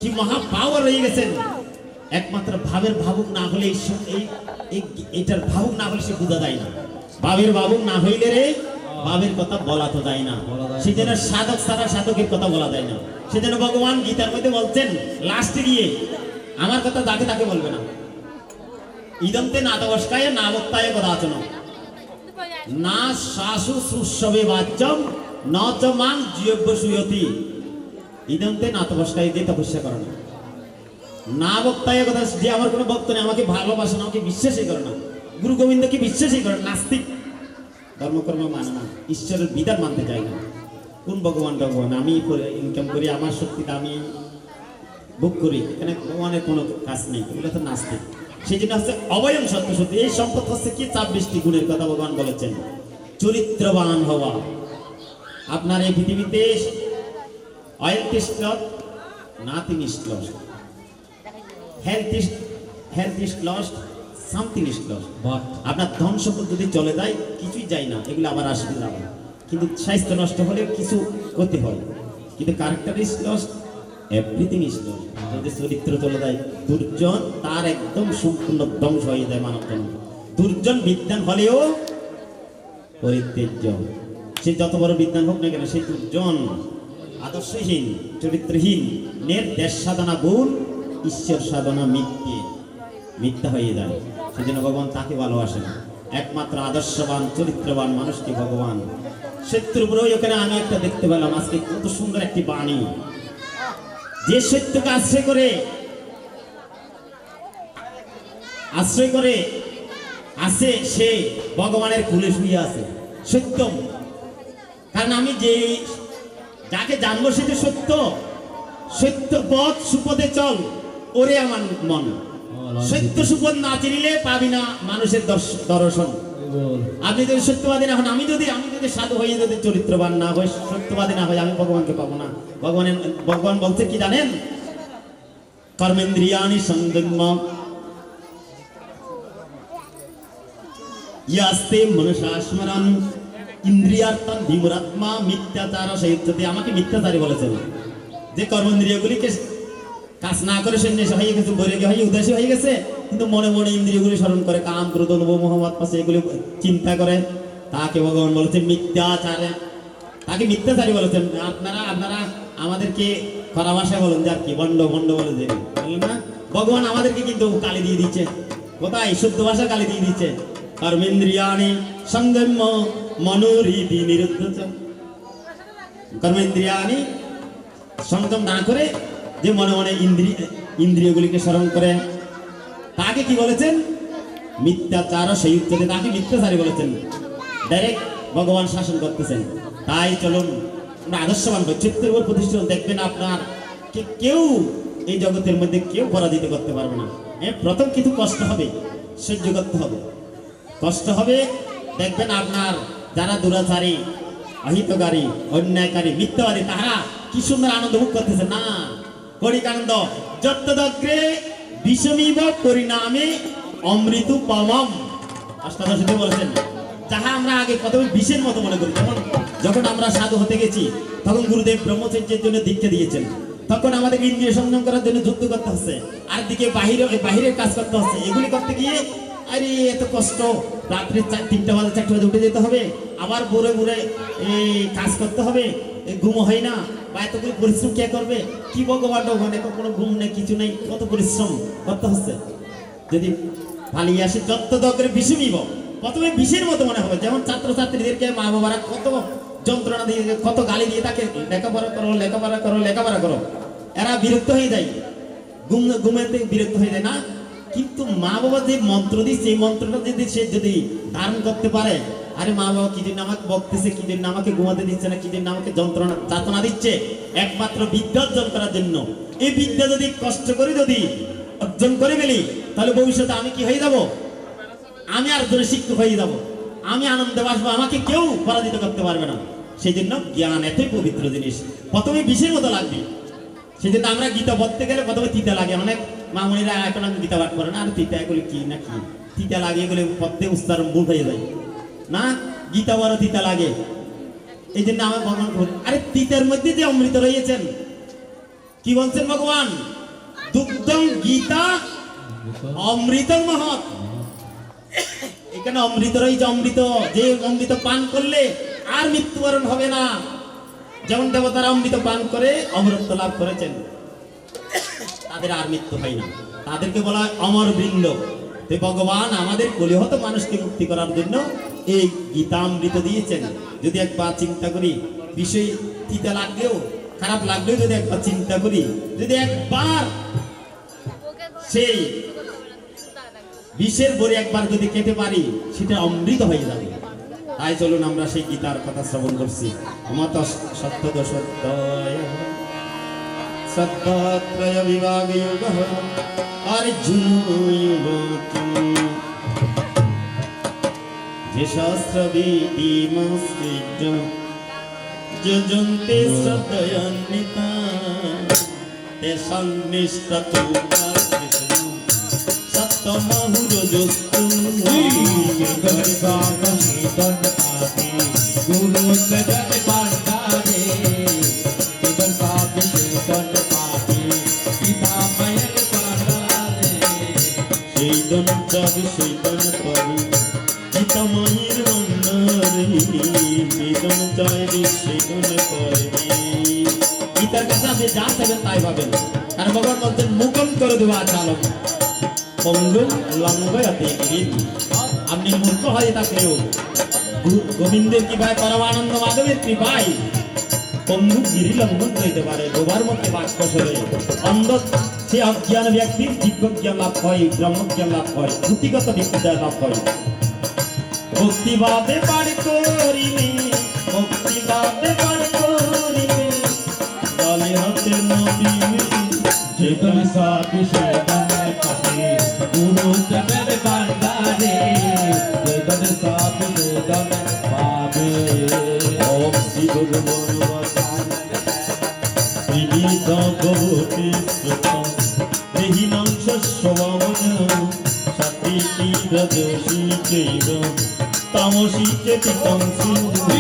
কি মহা পাওয়ার হয়ে গেছেন। একমাত্র ভাবের ভাবুক না হলে এটার ভাবুক না হলে সে বোঝা যায় না। ভাবের ভাবুক না হইলে রে ভাবের কথা বলা তো যায় না। সেজন্য সাধক ছাড়া সাধকের কথা বলা যায় না। সেজন্য ভগবান গীতার মধ্যে বলছেন লাস্টে গিয়ে আমার কথা যাকে তাকে বলবে না। ইদন্তে না তবস্কায় না বক্তায় কদাচন না শাসু সুসবে বাচ্যম ন চ মাং জীবব্য সুয়তি। ইদন্তে না তবস্কায় দিয়ে তপস্যা করো না। না বক্তায় কথা যে আমার কোনো ভক্ত নেই, আমাকে ভালোবাসে না, আমাকে বিশ্বাসই করে না, গুরু গোবিন্দকে বিশ্বাসই করে, নাস্তিক, ধর্মকর্ম মানে না, ঈশ্বরের বিধান মানতে চাই না। কোন ভগবান? ভগবান আমি ইনকাম করি, আমার শক্তিটা আমি ভোগ করি, এখানে ভগবানের কোনো কাজ নেই, এগুলো তো নাস্তিক। সেই জন্য হচ্ছে অবয়ম সত্য সত্যি। এই সম্পদ হচ্ছে কি 26টি গুণের কথা ভগবান বলেছেন। চরিত্রবান হওয়া। আপনার এই পৃথিবীতে health is lost, nothing is lost. Health is lost, something is lost. আপনার ধন সম্পদ যদি চলে যায় কিছুই যায় না, এগুলো আবার আসবে যাবে। কিন্তু স্বাস্থ্য নষ্ট হলে কিছু ক্ষতি হয়, কিন্তু character is lost, everything is lost. যদি চরিত্র চলে যায় দুর্জন তার একদম সম্পূর্ণ ধ্বংস হয়ে যায় মানব জন্ম। দুর্জন বিদ্যান হলেও পরিত্যাজ্য। সে যত বড় বিদ্যান হোক না কেন, সে দুর্জন, আদর্শহীন, চরিত্রহীন, দেশ সাধনা ভুল, ঈশ্বর সাধনা মিথ্যা হয়ে যায়। সেজন্য ভগবান তাকে ভালোবাসেন। একমাত্র আদর্শবান চরিত্রবান মানুষকে ভগবান। শত্রুপুরই ওখানে আমি একটা দেখতে পেলাম আজকে, কত সুন্দর একটি বাণী। যে সত্যকে আশ্রয় করে আছে সে ভগবানের কুলে শুয়ে আছে। সত্যম, কারণ আমি যে যাকে জানবো সে যে সত্য, সত্য পথ সুপথে চল, ওরে আমার মন। সত্য সুপথ না চিনিলে পাবি না মানুষের দর্শন। আপনি যদি সত্যবাদী না হন, আমি যদি সাধু হয়ে যদি চরিত্রবান না হই, সত্যবাদী না হই, আমি ভগবানকে পাবো না। ভগবান বলতে কি জানেন? কর্মেন্দ্রিয়ানি সংযম্য ইয়াস্তে মনসা স্মরণ ইন্দ্রিয়ার্থন বিমুরাত্মা মিথ্যাচার সহিষ্যুতে। আমাকে মিথ্যাচারী বলেছেন। যে কর্মেন্দ্রিয়গুলিকে কাজ না করে সন্ন্যাসী হয়ে গেছে, বৈরাগী হয়ে উদাসী হয়ে গেছে, কিন্তু মনে মনে ইন্দ্রিয়গুলি স্মরণ করে, কাম ক্রোধ লোভ মোহ মদ পাশে এগুলি চিন্তা করে, তাকে ভগবান বলেছেন মিথ্যাচারে, তাকে মিথ্যাচারী বলেছেন। আপনারা আমাদেরকে খরা ভাষায় বলেন যে আর কি ভণ্ড বলে যে না, ভগবান আমাদেরকে কিন্তু গালি দিয়ে দিচ্ছে। কোথায়? শুদ্ধ ভাষা গালি দিয়ে দিচ্ছে। কর্মেন্দ্রিয়াণি সংযম্য মনোরীতি নিরুদ্ধ। কর্মেন্দ্রিয়াণি সংযম না করে যে মনে মনে ইন্দ্রিয়গুলিকে স্মরণ করে, তাকে কি বলেছেন? মিথ্যাচার সেই উচ্চতে, তাকে মিথ্যাচারী বলেছেন। ডাইরেক্ট ভগবান শাসন করতেছেন। তাই চলুন আমরা আদর্শবান হই, চিত্তের উপর প্রতিষ্ঠিত। দেখবেন আপনার কেউ এই জগতের মধ্যে কেউ পরাজিত করতে পারবে না। প্রথম কিছু কষ্ট হবে, সহ্য করতে হবে, কষ্ট হবে। দেখবেন আপনার যারা দুরাচারী, অহিতকারী, অন্যায়কারী, মিথ্যাবাদী, তারা কি সুন্দর আনন্দ ভোগ করতেছে। না করিকানন্দ যত্তদগ্রে বিষমিব পরিণামে অমৃত পামম। অষ্টাদশীতে বলেছেন যাহা আমরা আগে প্রথমে বিষের মতো মনে করি। যেমন যখন আমরা সাধু হতে গেছি তখন গুরুদেব ব্রহ্মচর্যের জন্য দীক্ষা দিয়েছেন, তখন আমাদের ইন্দ্রিয় সংযম করার জন্য যুদ্ধ করতে হচ্ছে, আর দিকে বাহিরের কাজ করতে হচ্ছে। এগুলি করতে গিয়ে আরে এত কষ্ট, রাত্রে 3টা বাজে 4টা বাজে উঠে যেতে হবে, আবার ভোরে এই কাজ করতে হবে, ঘুম হয় না, বা এতগুলো পরিশ্রম কে করবে? কি ভগবান ওখানে কোনো ঘুম নেই, কিছু নেই, কত পরিশ্রম করতে হচ্ছে। যদি পালিয়ে আসে যত্তদগ্রে বিষমিব, প্রথমে বিষের মতো মনে হবে। যেমন ছাত্রছাত্রীদেরকে মা বাবারা কত যন্ত্রণা দিয়ে, কত গালি দিয়ে তাকে লেখাপড়া করো, এরা বিরক্ত হয়ে যায়, ঘুমেতে বিরক্ত হয়ে যায় না। কিন্তু মা বাবা যে মন্ত্র দিচ্ছে, এই মন্ত্রটা যদি ধারণ করতে পারে, আরে মা বাবা কি জন্য আমাকে বকতেছে, কি জন্য আমাকে ঘুমাতে দিচ্ছে না, কি জন্য আমাকে যাতনা দিচ্ছে, একমাত্র বিদ্যা অর্জন করার জন্য। এই বিদ্যা যদি কষ্ট করে যদি অর্জন করে ফেলি, তাহলে ভবিষ্যতে আমি কি হয়ে যাব? আমি আর ধরে শিক্ষক হয়ে যাব, আমি আনন্দে বাসবো, আমাকে কেউ পরাজিত করতে পারবে না। সেই জন্য জ্ঞান এতই পবিত্র জিনিস, প্রথমে বিষের মতো লাগবে। সেই জন্য আমরা গীতা পড়তে গেলে প্রথমে তিতা লাগে। অনেক মামুনিরা এখন গীতা পাঠ করে না, আর তিতা এগুলি কি না কি তিতা লাগে, এগুলো পড়তে উচ্চারণ ভুল হয়ে যায় না, গীতা বড় তিতা লাগে। এই জন্য আমার ভগবান, আরে তিতার মধ্যে যে অমৃত রয়েছেন কি বলছেন ভগবান? দুগ্ধং গীতা অমৃতং মহৎ। এখানে অমৃতরই যে অমৃত, যে অমৃত পান করলে আর মৃত্যুবরণ হবে না। যেমন দেবতারা অমৃত পান করে অমরত্ব লাভ করেছেন, তাদের আর মৃত্যু হয় না, তাদেরকে বলা হয় অমর বৃন্দ। তো ভগবান আমাদের কলিহত মানুষকে মুক্তি করার জন্য এই গীতামৃত দিয়েছেন। যদি একবার চিন্তা করি, বিষয় তিতা লাগলেও, খারাপ লাগলেও যদি একবার চিন্তা করি, যদি একবার সেই বিষের বড়ি একবার যদি খেতে পারি, সেটা অমৃত হয়ে যাবে। তাই চলুন আমরা সেই গীতার কথা শ্রবণ করছি। অমত সত্য সত্যয় সত্ত্বত্রয় বিভাগ যোগঃ অর্জুন যে শাস্ত্র বিধিমস্কৃত যজন্তে শ্রদ্ধয়ান্বিতা তেষাং নিষ্ঠতো কৃষ্ণ সত্যমহুরজস্তু গুরু জগৎ পাণ্ডারে কেবল পাপি শীতল পাপি পিতামহের পাণ্ডারে শীতল জগ শীতল পাবি পিতামহের মন্নারে শীতল জয় শীতল পাবি। গীতার কাছে আপনি যা চাইবেন তাই পাবেন। আর ভগবান বলছেন মুখম করে দেওয়া চালক পঙ্গু লঙ্ঘয়তে গিরি। আপনি মূর্খ হয়ে থাকলেও গোবিন্দের কৃপায় পরমানন্দ মাধবের কৃপায় পঙ্গু গিরি লঙ্ঘন করতে পারে। গোবার মধ্যে বাক্য সরে অন্ধ সে অজ্ঞান ব্যক্তির দিব্য জ্ঞান লাভ হয়, ব্রহ্মজ্ঞান লাভ হয়, ভূতিগত বিদ্যা লাভ হয়। ভক্তিবাদে পার করিনি, ভক্তিবাদে পার করিনি দলে হতে নবী যেতন সাধু সেতন পাবে গুরু জগৎ পাণ্ডারে যেতন সাধু সেতন পাবে। ওম শ্রী গুরু বলবৎ বিনীত ভবতি শ্রুতম দেহিনাং শস্যবামন সতীতি রজসী চৈব তামসী চেতিতং সিন্ধু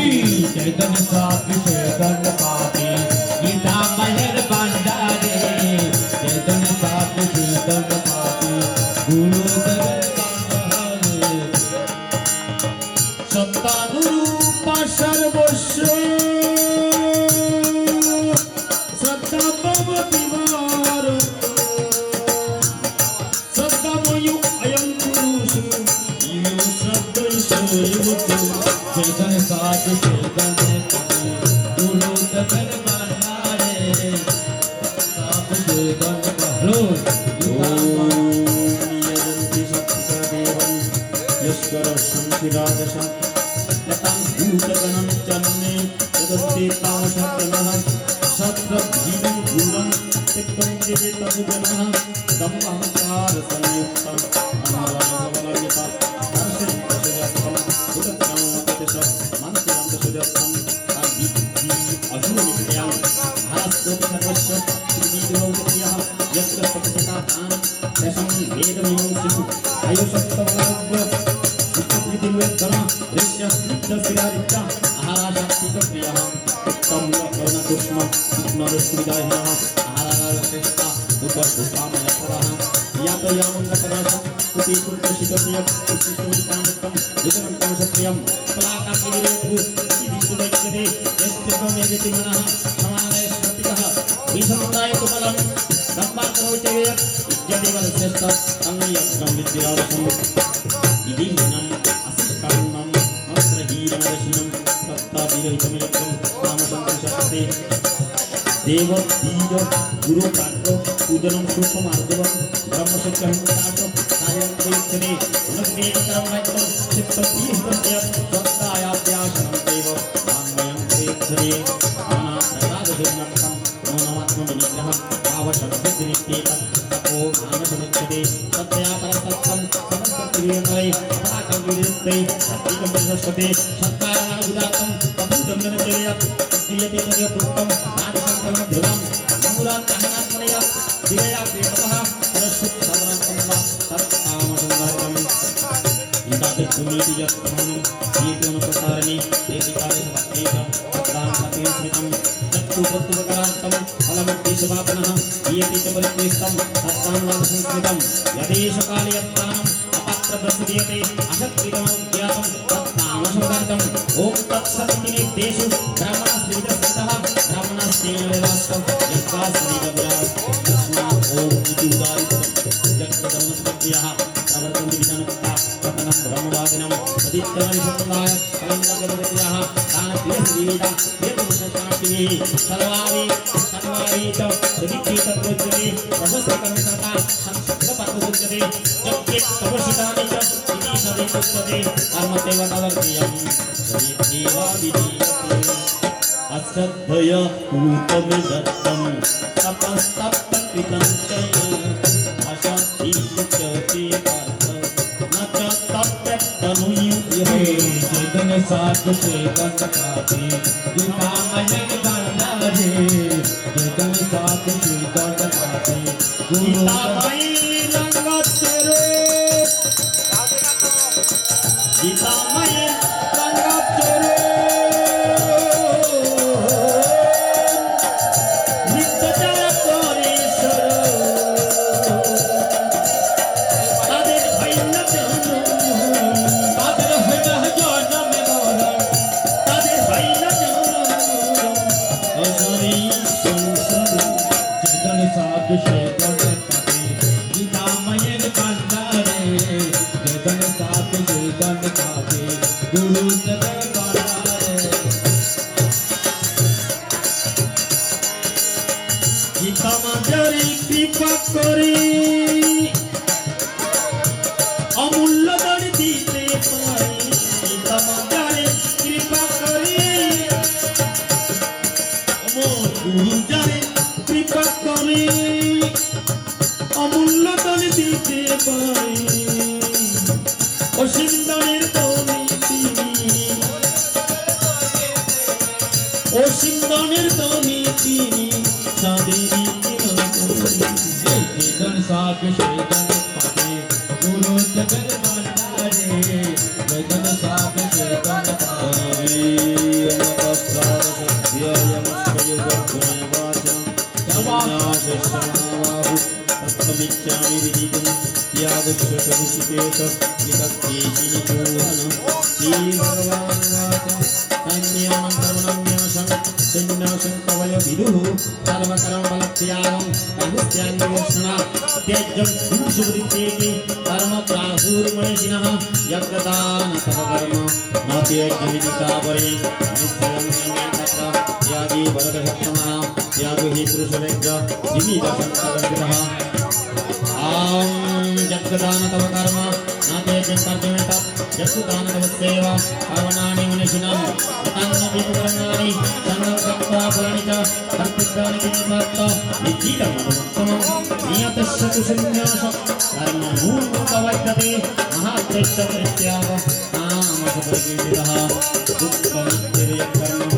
चैतन साधु चैतन पापी गीता महेर भंडारे चैतन साधु चैतन पापी गुरु সত্তাগুরু সর্বস্ব শ্রদ্ধা ভবতি ভারত শ্রদ্ধাময়ু অয়ং পুরুষ ইয়ো শ্রদ্ধৈষৈবতু। चैतन साधु चैतन पापी गुरु जगत भंडारे साधु चैतन पापी यजन्ति सत्सदेवं यस्कर संसिराजसं लतां भूतगणं चन्ने यदन्ति तामसत्तमः सत्रभीमं गुरं तिक्तन्ति तद्जनः दम्भहंकार संयुक्तं अनावरणवलयता हर्षितशुजस्तं उदत्तममतिशं मन्त्रं अभिद्धि अधुनिक्यं भारस्तोपसर्वस्य श्रीविद्रोहप्रियः यत्र सतततां दशं वेदमीमांसिषु आयुषत्तवलभ्य सुखप्रीतिर्वेत्तम ऋष्य नित्यशिरादित्य आहाराशाक्तिकप्रियः उत्तम करुणकृष्ण विघ्नरस्मिदायिनः आहाराश्रेष्ठा उपस्थामयप्रदः यातयामङ्गतराशं कुटीकुर्तशितप्रियं कुशिष्टवितानत्तं वितरन्तं सत्रियं कलाकाकिरीरेभु विष्णुदैक्यते यस्त्यमेवेति मनः समानयस्मतिकः विषमदायतुबलं ब्रह्मात्मविचय इत्यदेवश्रेष्ठ तन्मयज्ञं विद्यारसं इदिन्नं असिष्कान्नं मन्त्रहीरमदर्शिनं सत्ताभिरहितमयज्ञं नामसंसशक्ते देव बीज गुरु प्राप्त पूजनं सूक्ष्ममार्जवं ब्रह्मसत्यहंकाशं कार्यं प्रयुक्तने अनुग्रहकरं वैक्तं चित्ततीर्थस्य सत्तायाभ्यासनं देव वाङ्मयं प्रेक्षणे नानाप्रसादहिर्नक्तं मौनमात्मविनिग्रहं आवशक्तिनित्येतं तपो मानसमुच्यते सत्यापरसत्तं समस्तप्रियमय अपराकविरुद्धै सत्तिकं प्रशस्यते सत्कारणुदात्तं तदुदं जनचर्यत् क्रियते तदेव पुष्पं नादिशङ्करं ध्रुवं मूलात्महनात्मनया दिवया प्रियतमः परशुद्धसदनं वा तत्कामसंवर्गम् इदादित्वमीति यत्त्वं नीतिमनुप्रसारिणि देशिकादेशभक्तेन सत्तां सतीं स्मृतं चक्षुपत्तुपकारार्थं फलमुद्देशवापनः च परिक्लिष्टं तत्तानुवाद संस्कृतं यदेश काले यत्तानम् अपात्रप्रस्तुयते अशक्तितमज्ञातं तत्तामसमदार्थम् ॐ तत्सदिति निर्देशु ब्राह्मणस्त्रिविधस्थितः ब्राह्मणस्तेन वेदास्तं यत्कास्त्रिविधपुरा तस्मात् ॐ इति उदारितं जगद्वनस्पत्यः प्रवर्तन्ति विधानमुक्ता पतनं ब्रह्मवादिनं सदित्यमनिषत्ताय कलङ्कजगदत्याः दानप्रियसदीविता वेदमुषशाकिनी सर्वाणि च सदित्येतत्रोच्यते प्रशस्तकर्मकर्ता संस्कृतपर्वोच्यते यज्ञे तपस्वितानि च इति सदित्युच्यते कर्मदेवतावर्तीयं सदित्येव विधीयते अश्रद्धया पूतमिदत्तं तपस्तप्तकृतं च अशक्तिमुच्यते पार्थ न च तप्तनुयुज्यते चैतन्य साधु चेतन पापी गीतामय गंधारे चैतन्य साधु चेतन पापी गीतामयी रंगचरे गीतामयी रंगचरे नित्यचर करेश्वर ताদের হইল জন্ম तादर हृदय जन्म मरण ताদের হইল জন্ম অসরি সংসার चैतन्य साधु चेतन पापी गीतामय गंधारे चैतन्य साधु चेतन पापी गुरु जगत गंधारे गीता माजारी कृपा करी अमूल्य बड़ दीते पाई गीता माजारी कृपा करी अमोल गुरु जारे कृपा करी अमूल्य बड़ दीते पाई অসীম দানের ধনী তিনি অসীম দানের ধনী তিনি সাদেরই चेतन साधु चेतन पापी गुरु जगत गंधारे चैतन साधु चेतन पापी तत्त्वमिच्छामि विदितुं त्यागश्चतुषिकेश वितत्येशिनिचूर्णं श्रीभगवानुवाच सैन्यानं कर्मणन्यासं सन्न्यासं कवय विदुः सर्वकर्मफलत्यागं प्रभुस्त्यागविवर्षणा त्याज्यं पुरुषवृत्तेति कर्म प्राहुर्मणिषिणः यज्ञदानतपकर्म न त्याज्यमिति तापरे निश्चयं तत्र त्यागी वरदशक्तमः त्यागो हि पुरुषवेद्य विविधसंकल्पितः आं यज्ञदान तव कर्म नातेजं कर्तव्यं यज्ञदान तव सेवा कर्मणानि मनीषिणां तन्न विपुकरणानि संगं कृत्वा फलानि च कर्तव्यानि विनिर्मात्त विद्यितमनुत्तमं नियतस्य तु सन्न्यास कर्मणूर्तवैद्यते महात्यस्य परित्याग नामसपरिकीर्तितः दुःखमित्येव कर्म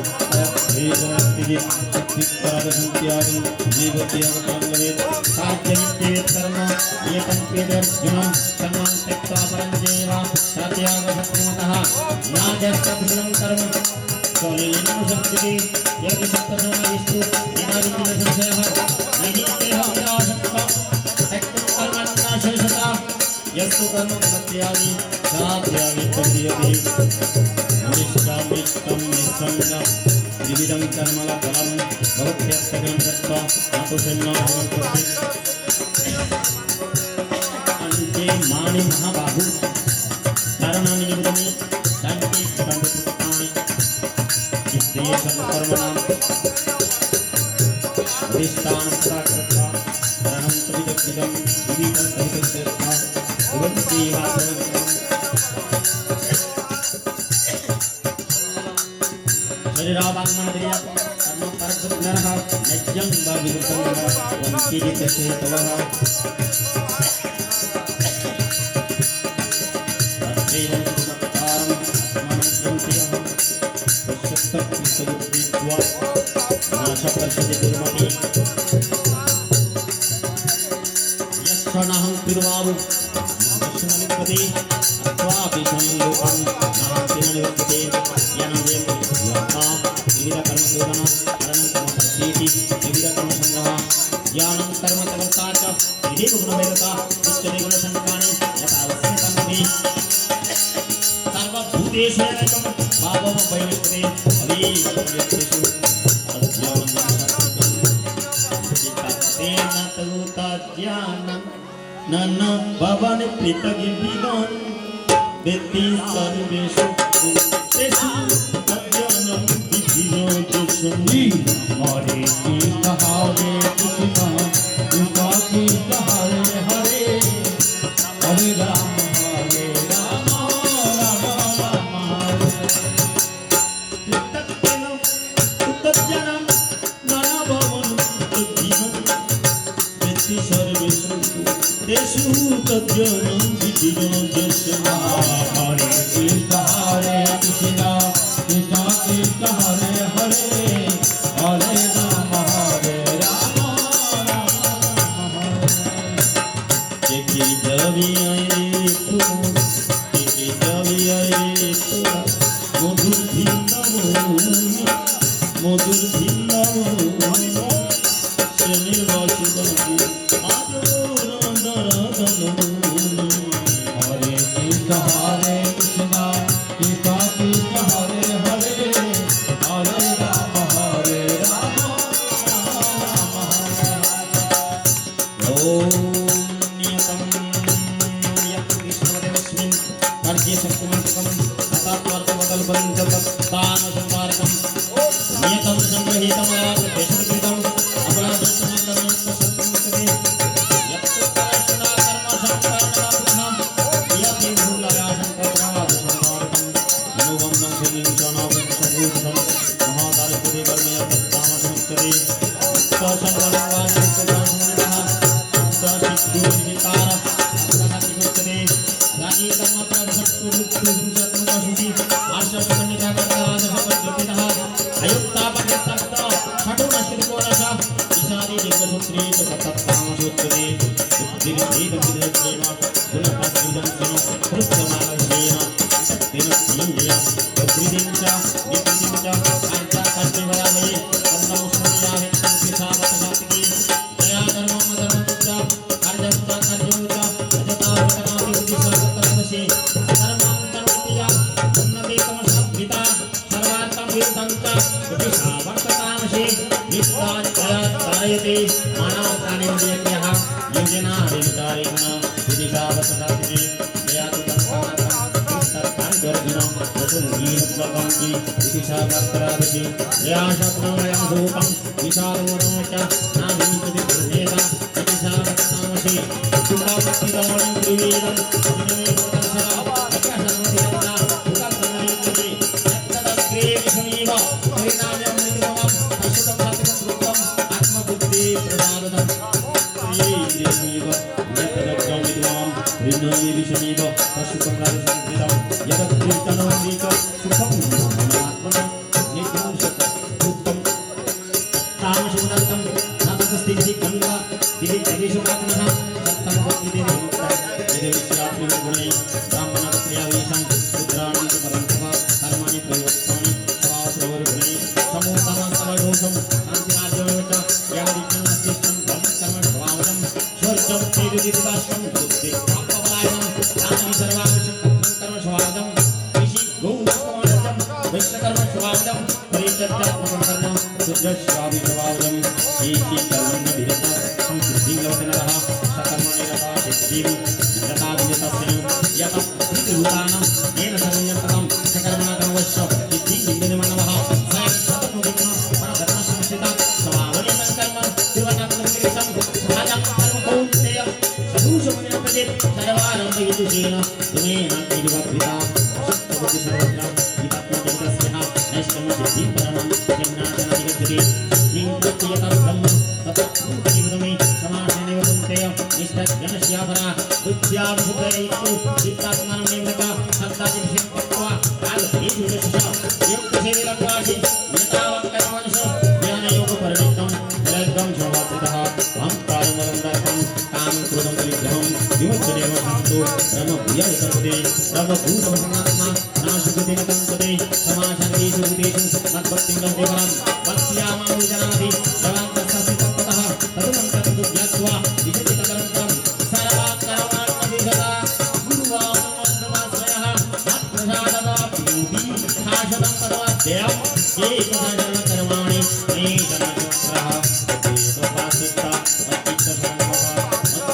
जीवत्यागं साध्यमित्येव कर्म नियतं अर्जुनं कर्मं त्यक्त्वा परं जैव सत्यागशक्तिमतः नाजस्तकुशलं कर्म स्वलीनमनुशक्तिः यदि सप्तसमाधिस्तु येनाविद्यते संशयः निनित्येह विनाशक्ता त्यक्तं कर्मण्णाशेषता यस्तु कर्म प्रत्यागि साध्यागित्यक्रियते निष्कामिष्टं निस्सङ्गं विविधं कर्मफलं भवत्यर्थकं दत्त्वा नातुषण्णाभवन्ति अन्ते माणि महाबाहु कारणानि निमित्तानि शान्ति कर्मपुत्राणि इत्येषं कर्मणां अधिष्ठानं प्राकृत्वा करणं प्रविदग्धितं विविधं सहितस्यर्था भवन्ति वासवन्तम् शरीरावाङ्मनोदयात् कर्म परब्रह्मणः नैज्यं वा विवृतं वा वन्तीरितचेतवः तत्रैवं सुमत्कारं आत्मानं पश्यत्तकृतबुद्धित्वा नाशपश्यति दुर्मति यक्षणहं तिरुवावु दर्शननिपते अत्वापि संलोकं नास्ति न निवर्तते यनदेव विविध कर्म शोधन करणं कर्म प्रतीति विविध कर्म संग्रह ज्ञानं कर्म देव गुणमेलता उच्चते गुणशङ्कानि यथा वस्मितमपि सर्वभूतेषु एकं भावं वैलक्ष्यते अवीयतेषु तेन तु तज्ज्ञानं नन भवन पृथगिविदं वेत्ति सर्वेषु भूतेषु तज्ज्ञानं विधियोजुषु हरे कृष्ण हरे कृष्ण कृष्ण हरे हरे हरे राम राम राम हरे तज्ज्ञानं नन भवन पृथगिविदं वेत्ति सर्वेषु भूतेषु तज्ज्ञानं विधियोजुषु हरे कृष्ण कृष्ण कृष्ण हरे हरे हरे राम राम हरे देखी जबी आए तू मधुर भिन्नमोनि शनिर वासुदेवी आदोरंदरदनमोनि हरे कृष्ण कृष्ण कृष्ण हरे हरे हरे राम ओम नियतं यत् कृष्णवदेवस्मिन् कार्ये शक्तिमन्तकं अतात्वार्थवदल्पं च तत्तामसंकारकं नियतं संग्रहीतमया देशकृतं अपराधसमन्तनं सत्संगते यत् कर्मणा कर्मसंकरणं यति भूलया संकल्पनादसंकारकं नोवं नं खिलिंचनावं सभूतं महादारिपुरे कर्मया तत्तामसंकते तत्संगरवाणि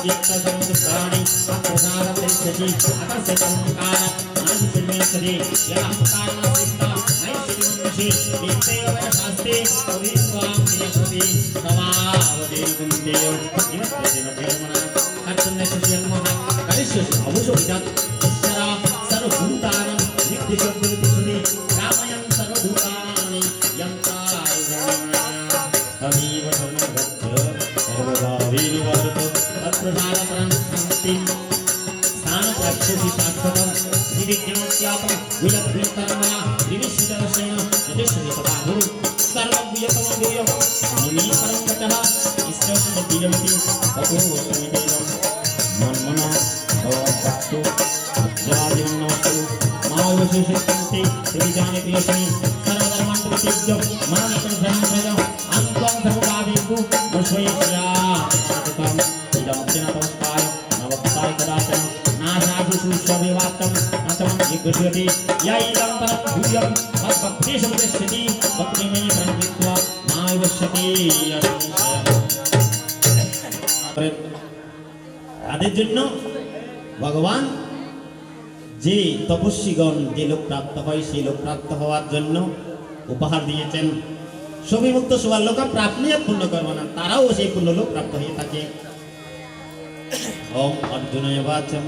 চিত্তসংযুক্তানি আত্মসারতে সচি আকাশে চমৎকার নাশিমেশ্বরে ইয়াকারণাসিদ্ধ নৈশিমুষি নিত্যেব শাস্তে অভিস্বাম নিয়সতি সমাবদেব কুন্তেয় নিমত্তেন ধর্মনা কার্তন্যে সচিয়ন্মহা কারিষ্যসি অবশোবিদাত ঈশ্বরা সর্বভূতানাং নিত্যশব্দরূপে শুনি রাময়ং সর্বভূতানি যন্তারুণা তমীব সমগ্রচ্ছ সর্বভাবীর্বর্ত তৎপ্রসাদপরং শান্তিং স্থানপ্রাপ্স্যসি শাশ্বতং শ্রীবিজ্ঞানস্যাপং বিলব্ধতর্ময়া বিনিশ্চিতদর্শेन যদিশ্বরি তথা গুরু সর্বজ্ঞতমং গুরুঃ মুনি পরং গতঃ ঈশ্বরং দিজমতি ততো সমিতেন মন্মনো ভবভক্তো জরাজীর্ণস্তু মাওবিশেষিতন্তে শ্রীজানে প্রিয়সমি সর্বধর্মাन् পরিত্যজ্য মানিকং ধর্মপ্রজ আন্তং ধর্মভাবেষু বর্ষয়িষ্যা ততং ইদং নমস্কার নমস্কার কদাচন নাশাসু স্ববিভাক্তং নাচমং জিজ্ঞাসয়তি ইয়াইদং তরভুজং ভক্তেষু পশ্যতি ভক্তিময়ী প্रणकृत्वा মাবিশ্যতি তাদের জন্য ভগবান যে তপস্বীগণ যে লোক প্রাপ্ত হয় সেই লোক প্রাপ্ত হওয়ার জন্য উপহার দিয়েছেন সবিমুক্ত সুবর্লোকা প্রাপ্নিয়া পূর্ণ কর্মনা তারাও সেই পূর্ণ লোক প্রাপ্ত হয়ে থাকে ওম অর্জুনয় বাচম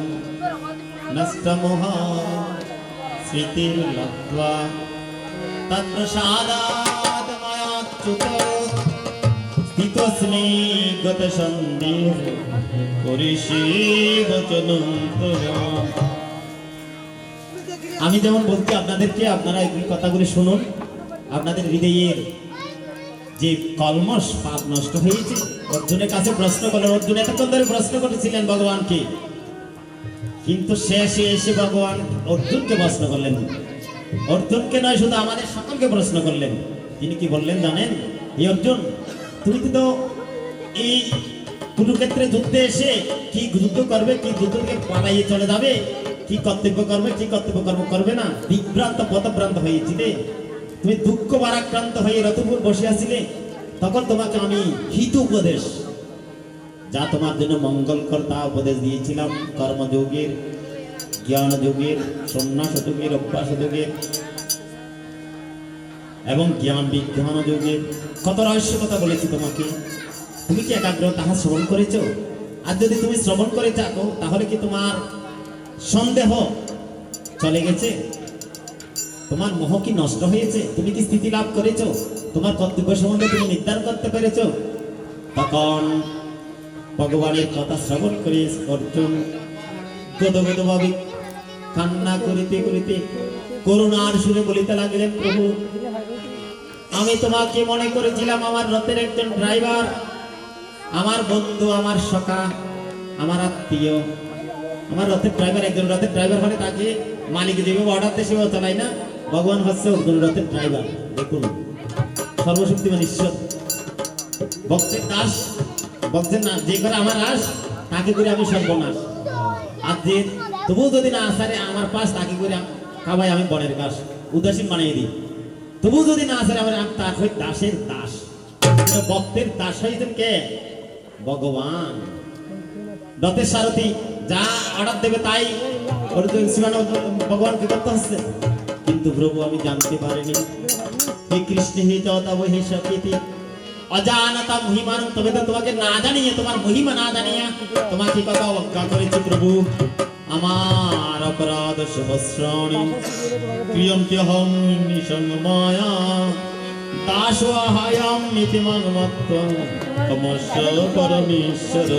নষ্টমোহ স্মৃতির্লব্ধ্বা তৎপ্রসাদাৎ ময়াচ্যুত স্থিতস্মি গতসন্দেহ করিষে বচনং তব। আমি যেমন বলছি আপনাদেরকে, আপনারা এই কথাগুলি শুনুন। আপনাদের হৃদয়ের যে কলমশ পাপ নষ্ট হয়েছে, অর্জুনের কাছে প্রশ্ন করলেন। অর্জুন এতক্ষণ ধরে প্রশ্ন করেছিলেন ভগবানকে, কিন্তু শেষে এসে ভগবান অর্জুনকে প্রশ্ন করলেন। অর্জুনকে নয়, শুধু আমাদের সকলকে প্রশ্ন করলেন। তিনি কি বললেন জানেন? এই অর্জুন, তুমি তো এই কুরুক্ষেত্রে যুদ্ধে এসে কি যুদ্ধ করবে, কি যুদ্ধ থেকে পালাইয়ে চলে যাবে, কি কর্তব্য করবে, কি কর্তব্য কর্ম করবে না, বিভ্রান্ত পথভ্রান্ত হয়েছিলে। তুমি দুঃখ ভারাক্রান্ত হয়ে রথপুর বসে আছিলে। তখন তোমাকে আমি হিত উপদেশ, যা তোমার জন্য মঙ্গলকর, তা উপদেশ দিয়েছিলাম। কর্মযোগের, জ্ঞান যোগের, সন্ন্যাস যোগের, অভ্যাস যোগের এবং জ্ঞান বিজ্ঞান যোগের কত রহস্য কথা বলেছি তোমাকে। তুমি কি একাগ্র তাহা শ্রবণ করেছো? আর যদি তুমি শ্রবণ করে থাকো, তাহলে কি তোমার সন্দেহ চলে গেছে? তোমার মোহ কি নষ্ট হয়েছে? তুমি কি স্থিতি লাভ করেছো? তোমার কর্তব্য সম্বন্ধে তুমি নির্ধারণ করতে পেরেছো? তখন ভগবানের কথা শ্রবণ করে অর্জুন গদগদভাবে কান্না করিতে করিতে করুণার সুরে বলিতে লাগলেন, প্রভু, আমি তোমাকে মনে করেছিলাম আমার রথের একজন ড্রাইভার, আমার বন্ধু, আমার সখা, আমার আত্মীয়। আমার রথের ড্রাইভার, একজন রথের ড্রাইভার হলে তাকে মালিক যেভাবে অর্ডার দেয় সেভাবে চালায় না। ভগবান হচ্ছে একজন রথের ড্রাইভার। দেখুন, সর্বশক্তিমান ঈশ্বর ভক্তের দাস, ভক্তের না যে করে আমার আস, তাকে করে আমি সর্বনাশ। আর যে তবুও যদি না আসারে আমার পাশ, তাকে করে খাবাই আমি বনের ঘাস, উদাসীন বানিয়ে দিই। তবু যদি না আসারে আমার তার হয়ে দাসের দাস। ভক্তের দাস হয়েছেন কে? ভগবান। রথের সারথি যা অর্ডার দেবে তাই ভগবানকে করতে হচ্ছে। কিন্তু প্রভু, আমি জানতে পারিনি। হে কৃষ্ণ, হে চৌতব, হে সকীতি অজানতা মহিমান, তবে তো তোমাকে না জানিয়ে, তোমার মহিমা না জানিয়ে তোমাকে কথা অবজ্ঞা করেছি। প্রভু, আমার অপরাধ সহস্রাণি ক্রিয়ন্ত্যহং নিসংমায়া দাসোহায়াম ইতি মগ্নত্বং তমস্য পরমেশ্বর।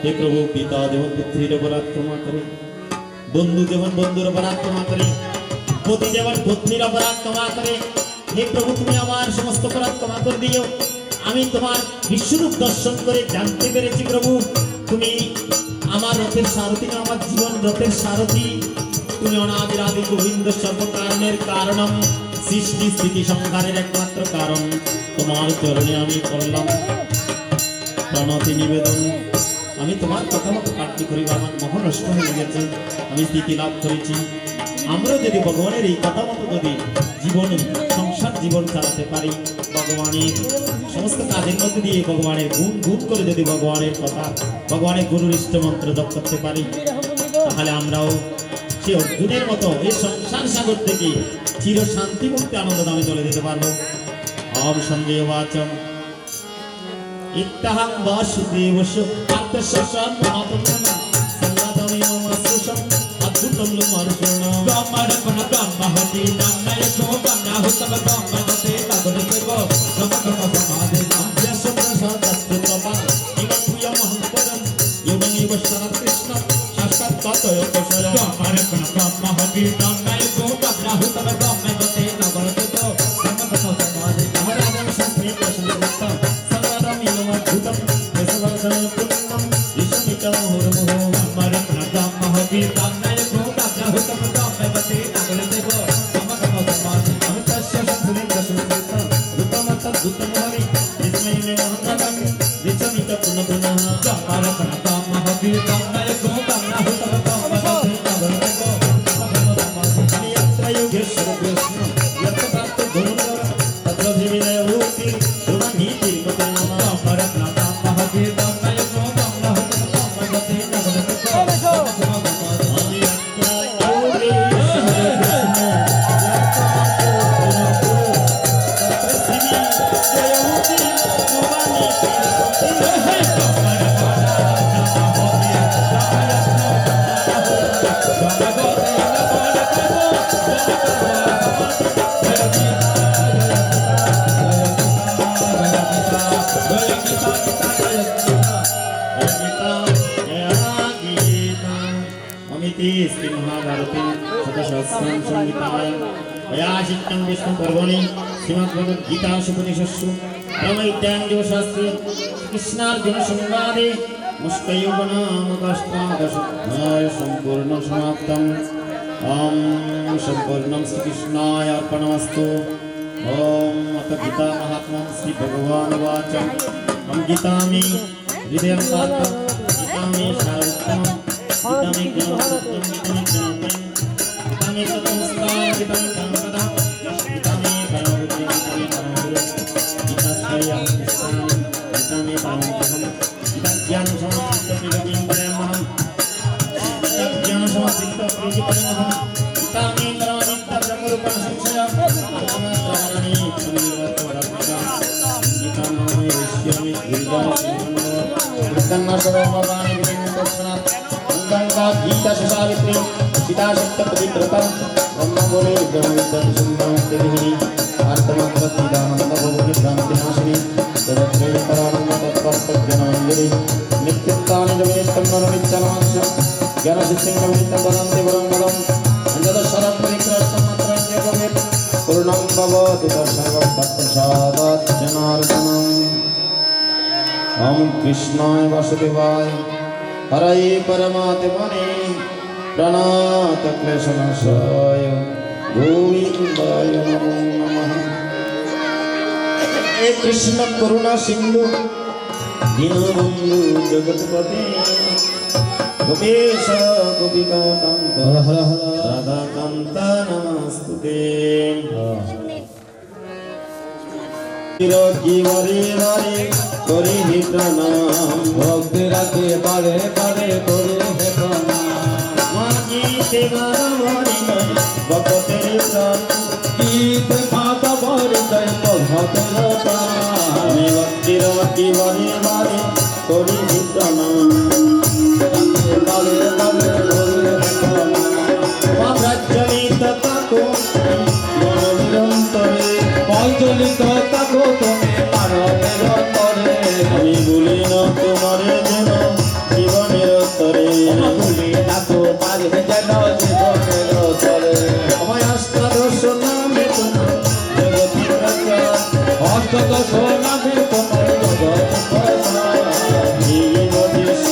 হে প্রভু, পিতা যেমন পুত্রের অপরাধ ক্ষমা করে, বন্ধু যেমন বন্ধুর অপরাধ ক্ষমা করে, পতি যেমন পত্নীর অপরাধ ক্ষমা করে, হে প্রভু, তুমি আমার সমস্ত অপরাধ ক্ষমা করে দিও। আমি তোমার বিশ্বরূপ দর্শন করে জানতে পেরেছি প্রভু, তুমি আমার রথের সারথি না, আমার জীবন রথের সারথি। তুমি অনাদির আদি গোবিন্দ, সর্বকারণের কারণম, সৃষ্টি স্থিতি সংহারের একমাত্র কারণ। তোমার চরণে আমি করলাম প্রণতি নিবেদন। আমি তোমার কথা মতো কার্য করি, আমার মোহ নষ্ট হয়ে গেছে, আমি স্থিতি লাভ করেছি। আমরা যদি ভগবানের এই কথা মতো যদি জীবনে সংসার জীবন চালাতে পারি, ভগবানের সমস্ত কাজের মধ্যে দিয়ে ভগবানের গুণ গুণ করে যদি ভগবানের কথা ভগবানের গুরুর ইষ্ট মন্ত্র জপ করতে পারি, তাহলে আমরাও সে অর্জুনের মতো এই সংসার সাগর থেকে চির শান্তি মুক্তি আনন্দ দামে চলে যেতে পারবো। অব সঞ্জয় বাচম ইত্তাহং বাসুদেবস্য আত্মশাসন মহাপুণ্যম সংগাতমেব মাসুষম অদ্ভুতম লোমার্ষণম ব্রহ্মার্পণ ব্রহ্মহতি নান্নায় কো ব্রহ্মাহুতম ব্রহ্মগতে তগদেব ব্রহ্মকর্ম সমাধি যস্য প্রসাদাস্তে তপা ইমং প্রিয়মহং পদম যোগং ইব শরৎ কৃষ্ণ সাক্ষাৎ ততয় কৌশল ব্রহ্মার্পণ ব্রহ্মহতি নান্নায় কো ব্রহ্মাহুতম ব্রহ্মগতে তগদেব ব্রহ্মকর্ম সমাধি মহারাজং শাস্ত্রে প্রসন্নতা সংগাতম ইমং অদ্ভুতম দেশবর্ধন পুণ্যম ঋষমিতম হুরমুহ ব্রহ্মার্পণ ব্রহ্মহতি নান্নায় কো ব্রহ্মাহুতম ব্রহ্মগতে তগদেব ব্রহ্মকর্ম সমাধি अमितस्य शत्रुने प्रसन्नता रूपमतद्भुतमहरि विस्मय में महत्तमं विचमित पुनः पुनः ब्रह्मार्पण ब्रह्महति नान्नाय को ब्रह्माहुतम ब्रह्मगते तगदेब ब्रह्मकर्म समाधि अनि यत्र योगेश्वर कृष्ण यत्र प्राप्त गुरुवर तत्र विविधय भूति गुणनीति मतनाम ब्रह्मार्पण ब्रह्महति नान्नाय को ब्रह्माहुतम ब्रह्मगते तगदेब ब्रह्मकर्म समाधि अनि यत्र योगेश्वर कृष्ण श्री महाभारते शतसहस्रं संहिताय वयाशिष्टं विष्णु पर्वणि श्रीमद्भगवद्गीता उपनिषत्सु ब्रह्मविद्याञ्जोशास्त्रे कृष्णार्जुन संवादे मुष्कयोगनामकाष्टादशाध्याय सम्पूर्णं समाप्तम् ॐ सम्पूर्णं श्रीकृष्णाय अर्पणमस्तु ॐ अथ गीता महात्म्यं श्रीभगवानुवाच अहं गीतामि हृदयं पात्रं गीतामि सारोत्तमं गीतामि ज्ञानोत्तमं गीतामि ज्ञानोत्तमं गीतामि सतमस्ताय गीतामि कामपदं गीतामि परमबुद्धिं गीतामि परमगुरुं गीताश्रयं कृष्णामि गीतामि परमपदं गीताज्ञानं समचित्तप्रियं परमहं गीताज्ञानं समचित्तप्रियं परमहं गीतामि परमनित्यब्रह्मरूपं संशयं परमत्रमणि समीरवत्वरत्नम् गीतामि विश्यामि गिरिजां सर्वभवानि विनिर्मुक्तस्वनात् गंगा गीता सुसावित्री सीता सत्य पतिव्रता ब्रह्मगोरे ब्रह्मविद्यां सुन्दरमतिभिः आर्तमद्भक्तिदानन्द भगवति भ्रान्तिनाशिनी जगत्त्रयपरानन्द तत्त्वज्ञानमञ्जरी नित्यत्तानि जगनित्यं नरनित्यमांश ज्ञानसिद्धिं नवनित्यं वदन्ति वरं वदम् अंजदशरपरिक्रष्टमात्रं जगमेत् पूर्णं भवतु सर्वभक्तप्रसादात् जनार्दनम् ओम कृष्णाय वासुदेवाय हरये परमात्मने प्रणतक्लेशनाशाय गोविन्दाय नमो नमः। हे कृष्ण करुणा सिंधु दीनबन्धु जगत्पते गोपेश गोपिका कान्त राधा कान्त नमस्तुते। जीवरे वारे करी हि प्रणाम भक्ति राखे बारे बारे करे हे प्रणाम मागी तेगारा वारी भक्तेर प्राण गीत माता बारे जय भक्तेर प्राण भक्ति राखे वारे वारे करी हि प्रणाम राखे बारे बारे करे हे प्रणाम प्रज्वलित ताको मन निरंतरे प्रज्वलित ताको तुम्हें मानवेर तरे আমি ভুলি না তোমারে যেন জীবনের তরে भूली ना तुम्हारे जन जीवनेर तरे আমায় অষ্টাদশ নামে তোমার জগতি প্রচার अष्टदश नामे तुम्हारे जगत प्रसाद এই বদেশ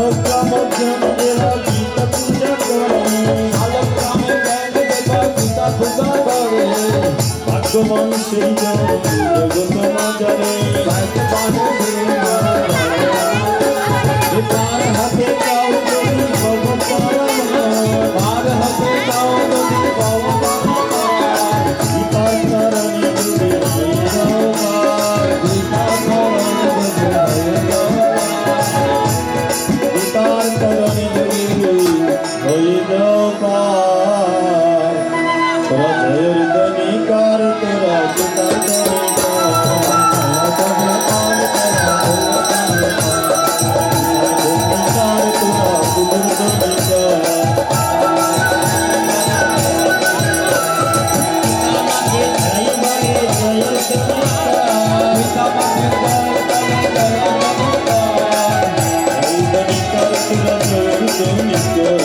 শালগ্রাম জ্ঞান দেবা গীতা পূজা করে শালগ্রামে জ্ঞান দেবা গীতা পূজা করে ভাগ্যবান সেই জন জগত না জানে ভাগ্যবানে সেই তার হাতে কাউ যদি ভগবান তার হাতে দাও যদি ভগবান গীতার কারণে যদি হয়ে যাও পার, গীতা করণে যদি হয়ে যাও গীতার কারণে যদি হয়ে যাও পার। তোরা জয়ের দনিকার তোরা গীতার দনিকার দনিকার তোরা বুধুর দনিকার আমাকে জয় বলে জয় দনিকার গীতা পাঠে জয় জয় জয় নমস্কার জয় দনিকার তোরা জয়ের দনিকার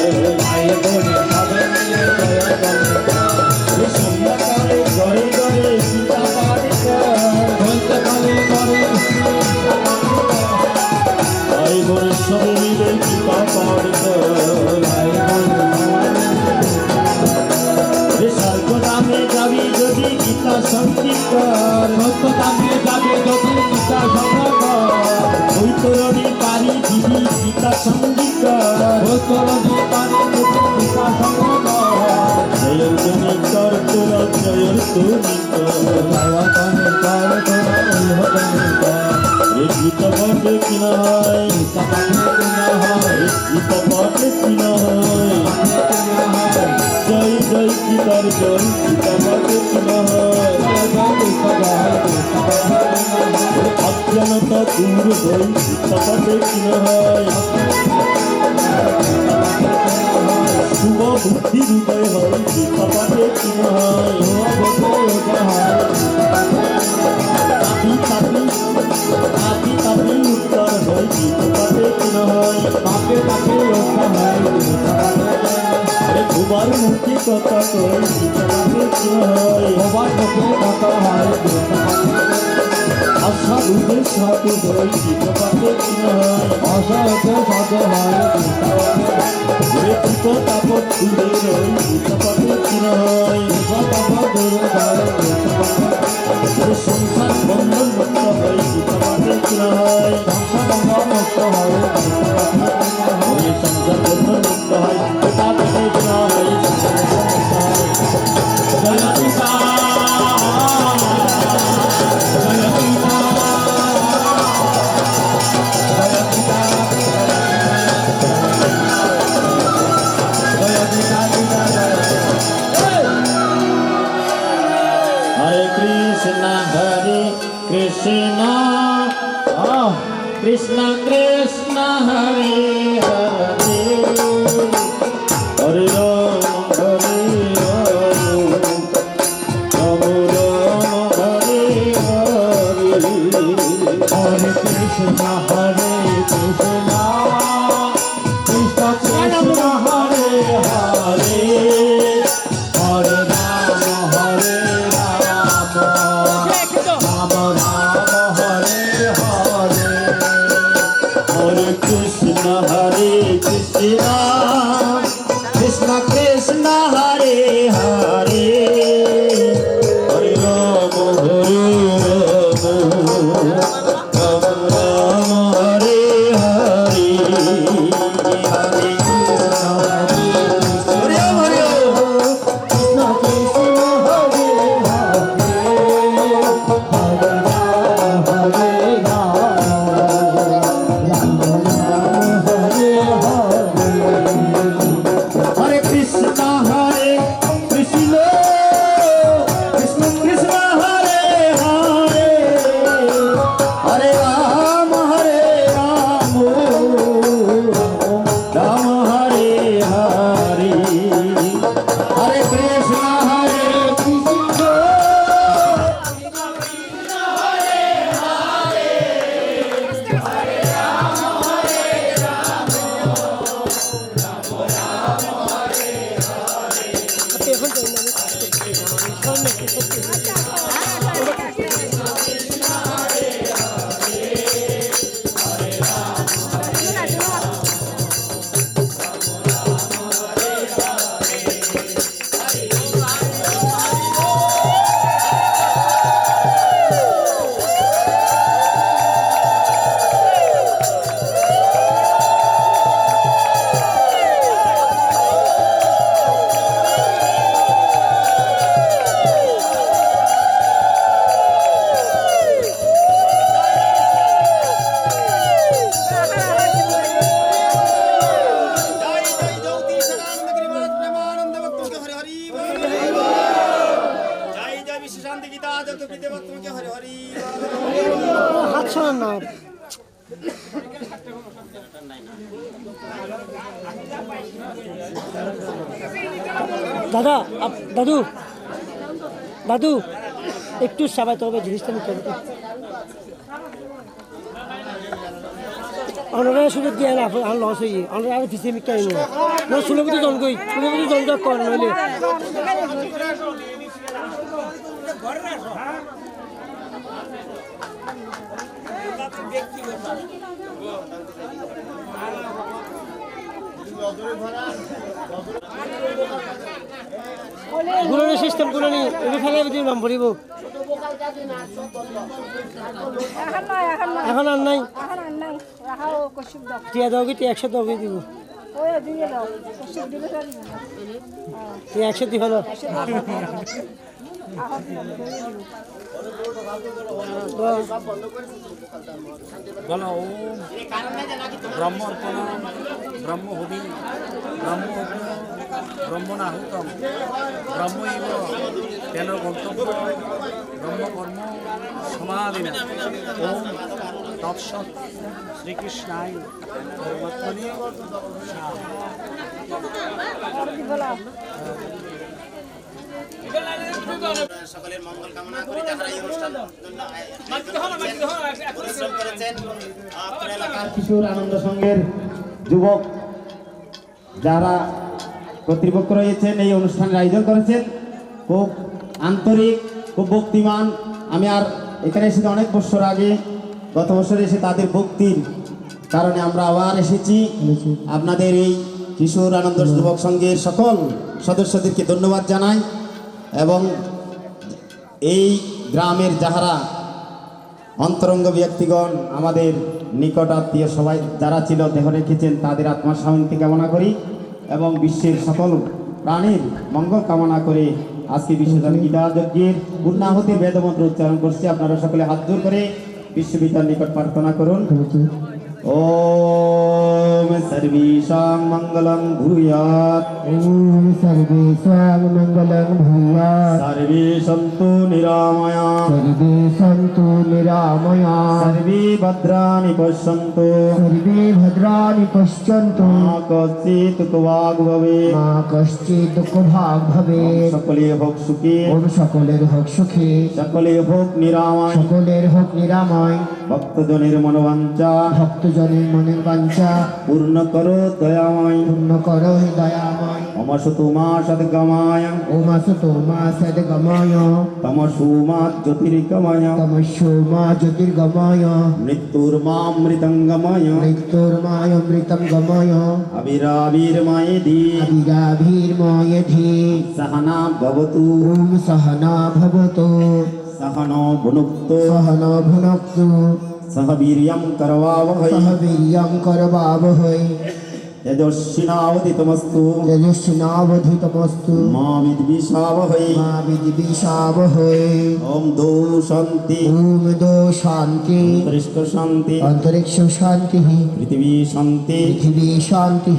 আয়ে বলে সবে মিলে জয় নমস্কার সন্ধ্যাকালে ঘরে ঘরে গীতা পাঠ কর বলতে কালে করে ভাই বোন সবে মিলে গীতা পাঠ কর আয়ে বলে স্বর্গধামে যাবি যদি গীতা সঙ্গীত কর সত্য দামিয়ে যাবে যদি গীতা সংগ্রহ ওই তরণী পারি দিবি গীতা সঙ্গীত কর ভূতরণী পানি যদি গীতা সংগ্রহ জয়ের দনিকার তোরা জয়ের দনিকার জয়তনে কর তোরা ওই হতনে কর এই গীতা পাঠে কিনা হয় গীতা পাঠে কিনা হয় গীতা পাঠে কিনা হয় জয় জয় গীতার জয় গীতা পাঠে কিনা হয় অজ্ঞানতা দূর হই গীতা পাঠে কিনা হয় শুভ বুদ্ধি হৃদয় হয় গীতা পাঠে কিনা হয় তাপি তাপি তাপি তাপি উত্তর হয় গীতা পাঠে কিনা হয় ঘুমার মুখে কথা কই গীতা পাঠে কিনা হয় আশা রূপে সাথে হই গীতা পাঠে কিনা হয় রেখিত তাপত দূরে রই গীতা পাঠে কিনা হয় সংসার বন্ধন মুক্ত হয় গীতা পাঠে কিনা হয় সংসার বন্ধন মুক্ত হয় গীতা পাঠে কিনা হয় সংসার বন্ধন মুক্ত হয় জয় পিতা Hare Krishna Krishna Krishna Hare Hare Hare Rama Rama Hare Hare Hare Krishna Hare Krishna Krishna Krishna Hare Hare Hare Rama Hare Rama Rama Rama Hare Hare Hare Krishna Hare Krishna Krishna Krishna Hare Hare Hare Rama Rama Rama Hare Hare Hare Krishna Hare Hare Krishna Krishna Hare Hare Hare Rama Hare Rama Rama Rama Hare Hare Hare Krishna Hare Krishna Krishna Krishna Hare Hare Hare Rama দাদা দাদু দাদু একটু সাবাইতে হবে, জিনিসটা নিতে হবে। আমরা সুযোগ দিয়ে না আর লস হয়ে আমরা আর ফিসে মিটটা ষোলোপতি জন কই ষোলোপতি জন কর নইলে গুলোর সিস্টেম গুলো নি এগুলো ফেলে যদি নাম পড়িব এখন আর নাই টিয়া দাও কি 100 দাও কি দিব 100 দিব না বলো ওম ব্রহ্মর্পণ ব্রহ্মহুদি ব্রহ্মগ্ন ব্রহ্মণাহুতম ব্রহ্মৈব তেন গন্তব্য ব্রহ্মকর্ম সমাধিনা ওম তৎসৎ শ্রীকৃষ্ণায় পরমাত্মনে সকলের মঙ্গল কামনা করি যারা এই অনুষ্ঠান পরিশ্রম করেছেন আপনার এলাকার কিশোর আনন্দ সংঘের যুবক যারা কর্তৃপক্ষ রয়েছেন এই অনুষ্ঠানের আয়োজন করেছেন খুব আন্তরিক খুব ভক্তিমান। আমি আর এখানে এসে অনেক বছর আগে গত বছর এসে তাদের ভক্তির কারণে আমরা আবার এসেছি। আপনাদের এই কিশোর আনন্দ যুবক সংঘের সকল সদস্যদেরকে ধন্যবাদ জানাই এবং এই গ্রামের যাহারা অন্তরঙ্গ ব্যক্তিগণ আমাদের নিকট আত্মীয় সবাই যারা ছিল দেহ রেখেছেন তাদের আত্মার শান্তি কামনা করি এবং বিশ্বের সকল প্রাণীর মঙ্গল কামনা করে আজকে বিশ্বজন গীতা যজ্ঞের পূর্ণাহুতির বেদমন্ত্র উচ্চারণ করছি। আপনারা সকলে হাত জোর করে বিশ্ববিদ্যালয়ের নিকট প্রার্থনা করুন। ওম সর্বেষাং মঙ্গলং ভূয়াৎ ওম সর্বেষাং মঙ্গলং ভূয়াৎ সর্বে সন্তু নিরাময়া সর্বে সন্তু নিরাময়া সর্বে ভদ্রাণি পশ্যন্তু সর্বে ভদ্রাণি পশ্যন্তু মা কশ্চিৎ দুঃখভাগ ভবেৎ মা কশ্চিৎ দুঃখভাগ ভবেৎ সকলে হোক সুখী ওম সকলের হোক সুখী সকলে হোক নিরাময় সকলের হোক নিরাময় ভক্তজনের মনোবাঞ্ছা ভক্তজনের মনের বাঞ্ছা পূর্ণ করো দয়াময় পূর্ণ করো হে দয়াময় অমসতু মা সদ্গমায় ওম আসতো মা সদ্গময় তমসু মা জ্যোতির্গময় তমস্যো মা জ্যোতির্গময় মৃত্যুর্মামৃতঙ্গময় মৃত্যুর্মায় অমৃতম গময় আবিরাবির্ময়েদি আবিরাভির্ময়ধি সহনা ভবতু ওম সহনা ভবতু সহনো ভুনুক্তো সহনো ভুনক্তু সহ বীর্যং করবাবহৈ সহ বীর্যং করবাবহৈ তেজস্বিনাবদিতমস্তু তেজস্বিনাবধিতমস্তু মা বিদ্বিষাবহৈ মা বিদ্বিষাবহৈ ওম দৌ শান্তি ওম দো শান্তি অন্তরিক্ষ শান্তি অন্তরিক্ষ শান্তি পৃথিবী শান্তি পৃথিবী শান্তি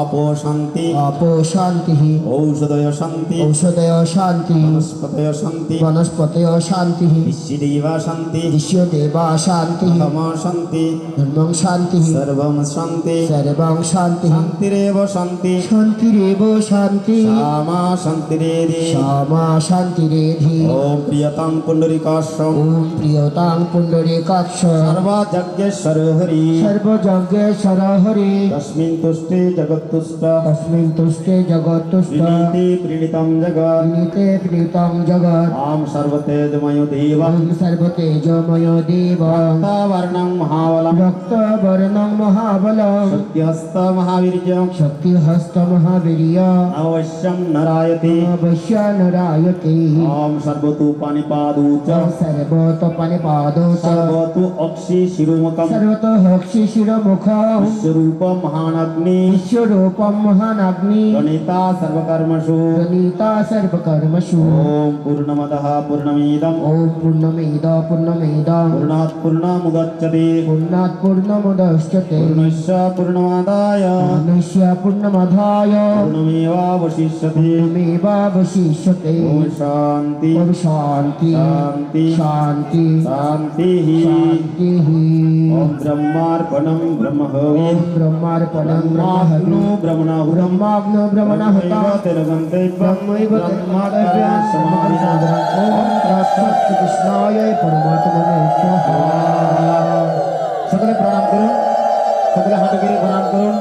আপো শান্তি আপো শান্তি ঔষধয় শান্তি ঔষধয় শান্তি বনস্পতয় শান্তি বনস্পতয় শান্তি বিশ্বদেবা শান্তি বিশ্বদেবা শান্তি ধর্ম শান্তি ধর্মং শান্তি সর্বম শান্তি সর্বং শান্তি শান্তিরেব শান্তি শান্তিরেব শান্তি শ্যামা শান্তিরেধি শ্যামা শান্তিরেধি ওম প্রিয়তাং পুণ্ডরীকাশ্য ওম প্রিয়তাং পুণ্ডরীকাক্ষ সর্বযজ্ঞেশ্বর হরি সর্বযজ্ঞেশ্বর হরি তস্মিন তুষ্টে জগৎতুষ্ট তস্মিन् তুষ্টে জগৎতুষ্ট প্রীতি প্রীণিতম জগৎ নীতে প্রীতং জগৎ আম সর্বতেজময় দেবং ওম সর্বতেজময় দেব বর্ণং মহাবলম রক্তবর্ণং মহাবলম সত্যহস্ত মহাবীর্যং শক্তিহস্ত মহাবীর্য অবশ্যং নরায়তে অবশ্য নরায়তে ওম সর্বতু পানিপাদু চ সর্বতপনিপাদো চ সর্বতু অক্ষি শিরোমুখম সর্বত হক্ষি শিরমুখ বিশ্বরূপম মহানগ্নি বিশ্বরূপম মহানাগ্নি প্রণীতা সর্বকর্মসু প্রণীতা সর্বকর্মসু ওম পূর্ণমদঃ পূর্ণমিদং ওম পূর্ণমেদ পূর্ণমেদং পূর্ণাৎ পূর্ণমুদচ্যতে পূর্ণাৎ পূর্ণমুদচ্যতে পূর্ণস্য পূর্ণমাদায় ज्ञानस्य पूर्णमादाय पूर्णमेवावशिष्यते पूर्णमेवावशिष्यते ओम शांति ओम शांति शांति शांति शांतिः शांतिः ओम ब्रह्मार्पणं ब्रह्महवि ओम ब्रह्मार्पणं ब्रह्माग्नो ब्रह्मणाहुतं ब्रह्माग्नो ब्रह्मणाहुतं ब्रह्मैव ब्रह्माद्या समाधिना ओम तत्सत् कृष्णाय परमात्मने स्वाहा। সকলে প্রণাম করুন, সকলে হাতে করে প্রণাম করুন।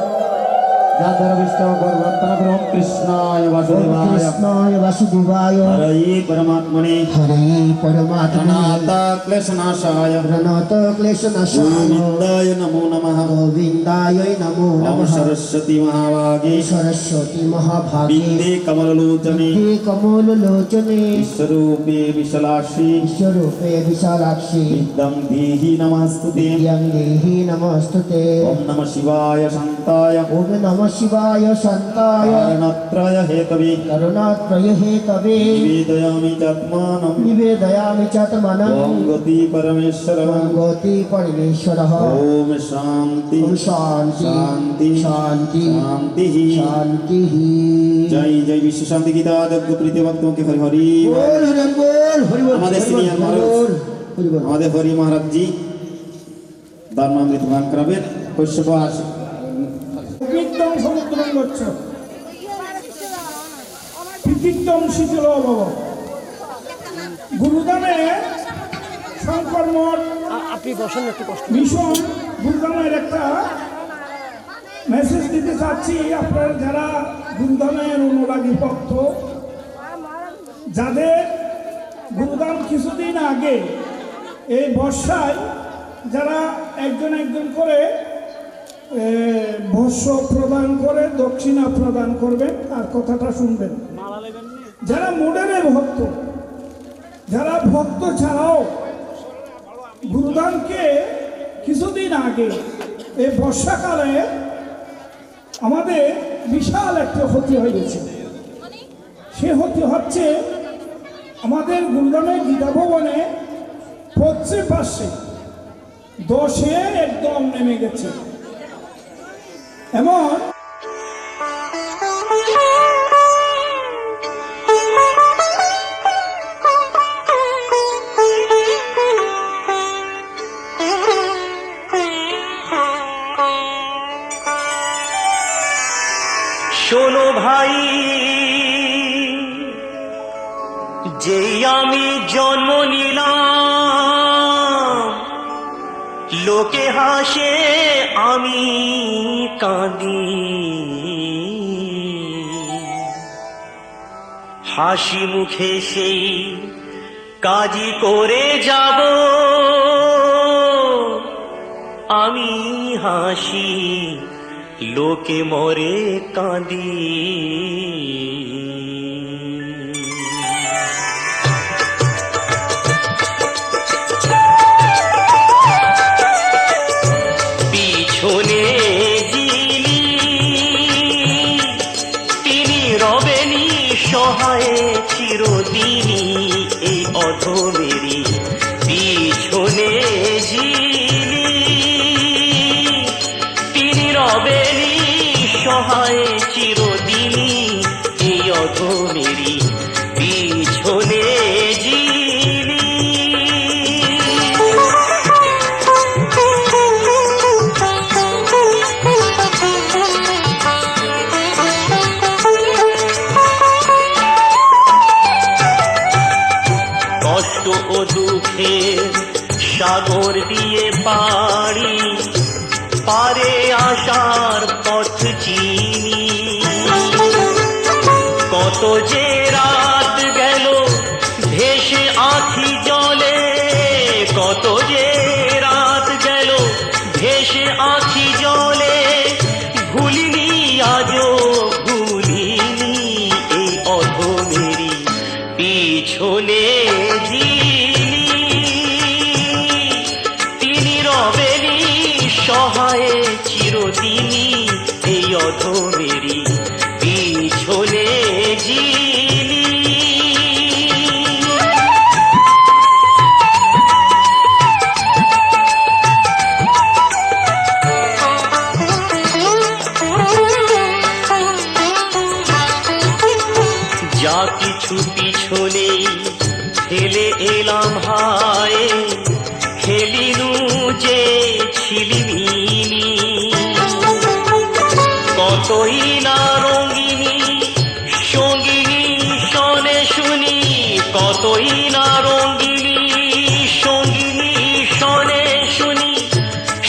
যার দ্বারা বিষ্ণু প্রার্থনা করুন কৃষ্ণায় ओम বাসুদেবায় कृष्णाय वासुदेवाय হরে পরমাত্মনে हरे परमात्मने অনাথ ক্লেশনাশায় प्रणत क्लेशनाशाय গোবিন্দায় নমো নমঃ। गोविन्दाय नमो ওম नमः। সরস্বতী মহাভাগে सरस्वती महाभागे বিন্দে কমললোচনে विद्ये कमललोचने বিশ্বরূপে বিশালাক্ষী विश्वरूपे विशालाक्षी বিদ্যং দেহি নমস্তুতে। विद्यां देहि नमस्तुते। ওম নমঃ শিবায় শান্তায় ओम नमः शिवाय शान्ताय কারণত্রয় হেতবে करुणात्रय हेतवे নিবেদয়ামি চাত্মানম। निवेदयामि चात्मनं ওম গতি পরমেশ্বরঃ। गति परमेश्वरः। ओम शांति ओम शान्ति शांति शान्ति शांति शान्तिः। जय जय विश्व शांति गीता दग्ध प्रीति भक्तों के हरि हरि बोल हरि बोल हरि बोल हमारे सीनियर महाराज हमारे हरि महाराज जी धर्मामृत गान कराবেন কৈশবাস বিদ্যম সমুদ্রম গচ্ছ বিদ্যম শীতল ভব। গুরুদামে শঙ্কর মঠ আপনি বসেন একটু কষ্ট। মিশন গুরুদামের একটা মেসেজ দিতে চাচ্ছি। আপনারা যারা গুরুদামের অনুরাগী ভক্ত, যাদের গুরুদাম কিছুদিন আগে এই বর্ষায় যারা একজন একজন করে ভস্য প্রদান করে দক্ষিণা প্রদান করবেন, আর কথাটা শুনবেন। যারা মোডের ভক্ত, যারা ভক্ত ছাড়াও গুরুদানকে কিছুদিন আগে এই বর্ষাকালে আমাদের বিশাল একটা ক্ষতি হয়ে গেছে। সে ক্ষতি হচ্ছে আমাদের গুরুদামের গীতা ভবনে পশ্চিম পাশে 10-এ একদম নেমে গেছে। এমন শোনো ভাই, যেই আমি জন্ম নিলাম, লোকে হাসে আমি কাঁদি, হাসি মুখে সেই কাজই করে যাব, আমি হাসি লোকে মরে কাঁদি। পিছনে যিনি তিনি রবেনি সহায় চিরদিনই এই অধমেরি। পিছনে যিনি তিনি রবেনি সহায় চিরদিনই এই অধমেরি। পিছনে যিনি কষ্ট ও দুঃখের সাগর দিয়ে পাড়ি পারে আসার পথ চিনি। কত যে রাত গেল ভেসে আঁখি জলে, কত যে রাত গেল ভেসে আঁখি জলে, ভুলিনি আজও ভুলিনি এই অধমেরি। পিছনে যিনি তিনি রবেনি সহায় চিরদিনই এই অধমেরি। পিছনে যিনি যা কিছু পিছনে ফেলে এলাম হায়, খেলিনু যে ছিলিমিনি, কতই না রঙিনী সঙ্গিনী শোনে শুনি, কতই না রঙিনী সঙ্গিনী শোনে শুনি,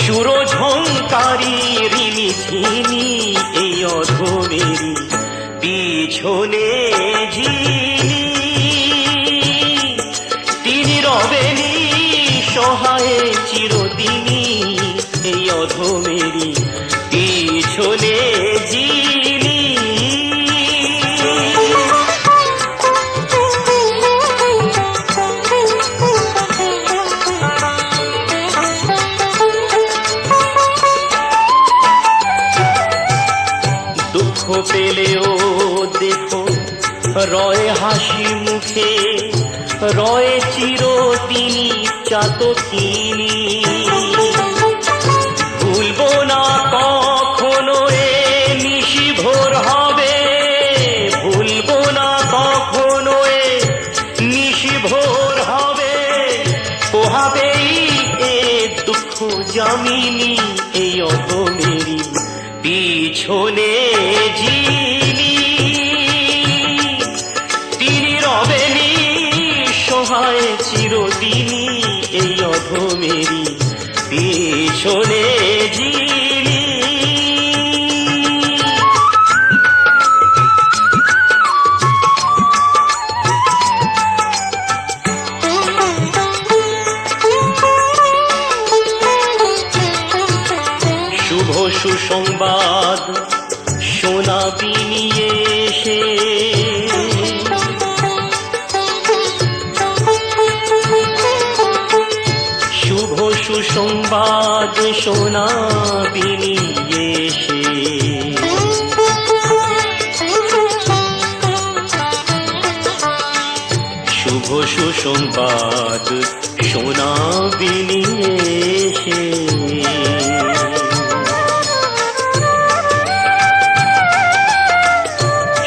সুরঝঙ্কারী রিমি ঝিনি এই অধমেরি পিছনে ঝিনি, তিনি রবেনি সহায়ে চিরদিনই এই অধমেরি পিছনে ঝিনি। দুঃখ পেলেও দেখো রয় হাসি মুখে, রয় চিরদিনই চাতকিনি, ভুলবো না কখনো এ নিশি ভোর হবে, ভুলবো না কখনো এ নিশি ভোর হবে, পোহাবেই এ দুঃখ জামিনী এই অধমেরি পিছনে ঝিনি, তিনি রবেনি সহায় চিরদিনই এই অধমেরি পিছনে ঝিনি। শুভ সুসংবাদ শোনাবি নিয়ে এসে, শুভ সুসংবাদ শোনাবি নিয়ে এসে, শুভ সুসংবাদ শোনাবি নিয়ে এসে,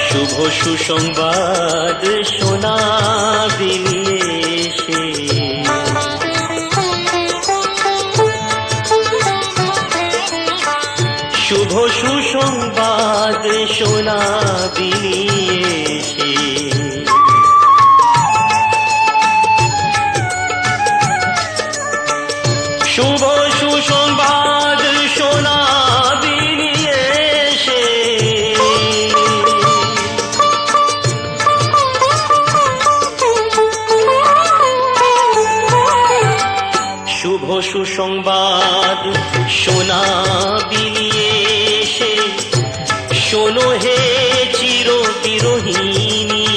শুভ সুসংবাদ শোনাবি নিয়ে এসে, শুভ সুসংবাদ শোনাবি নিয়ে এসে, শুভ সুসংবাদ শোনাবি নিয়ে এসে, শুভ সুসংবাদ শোনাবি নিয়ে এসে, শোনো হে চির বিরোহিনী,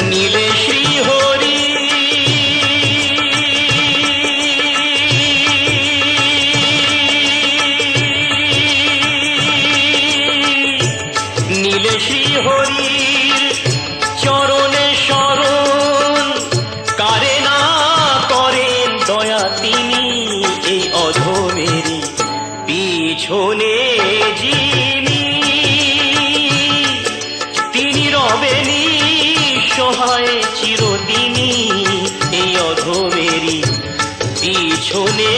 নীলে শ্রীহরি নীলে শ্রীহরির চরণে শরণ, কারে না করেন দয়া তিনি এই অধমেরি পিছনে যিনি, তিনি রবেনি সহায় চিরদিনই এই অধমেরি পিছনে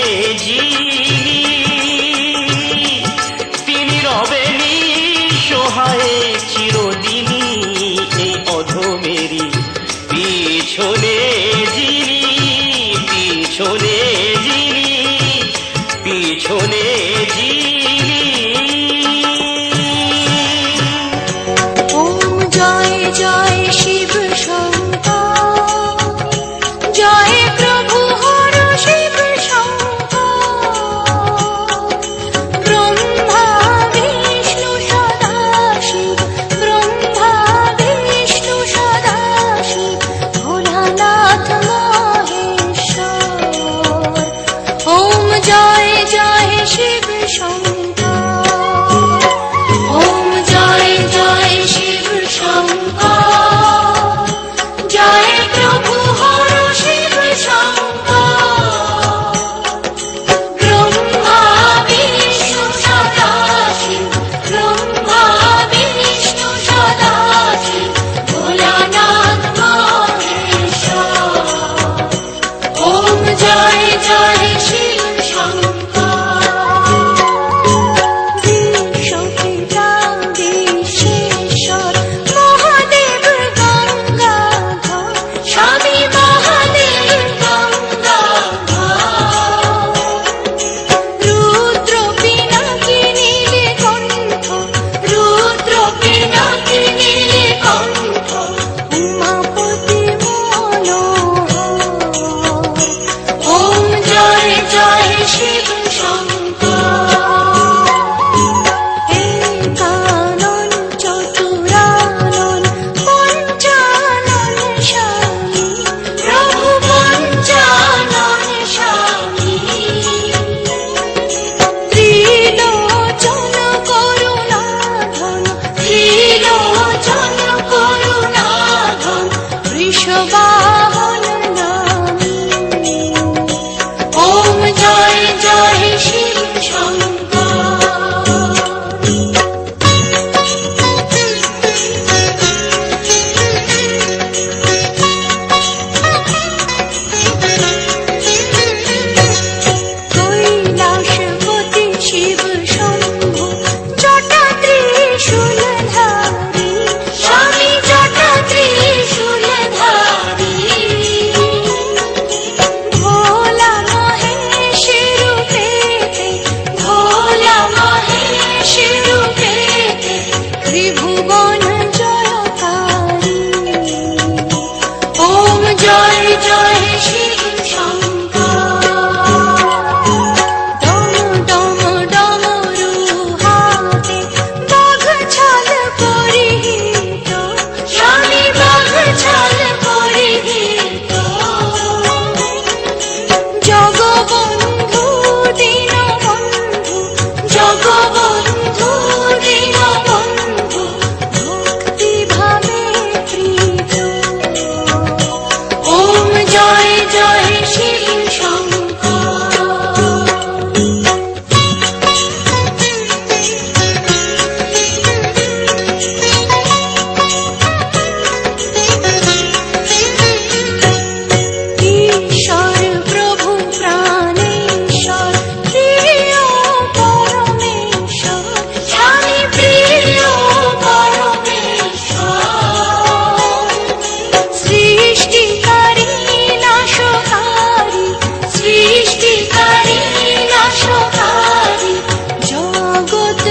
যিনি, তিনি রবেনি সহায় চিরদিন।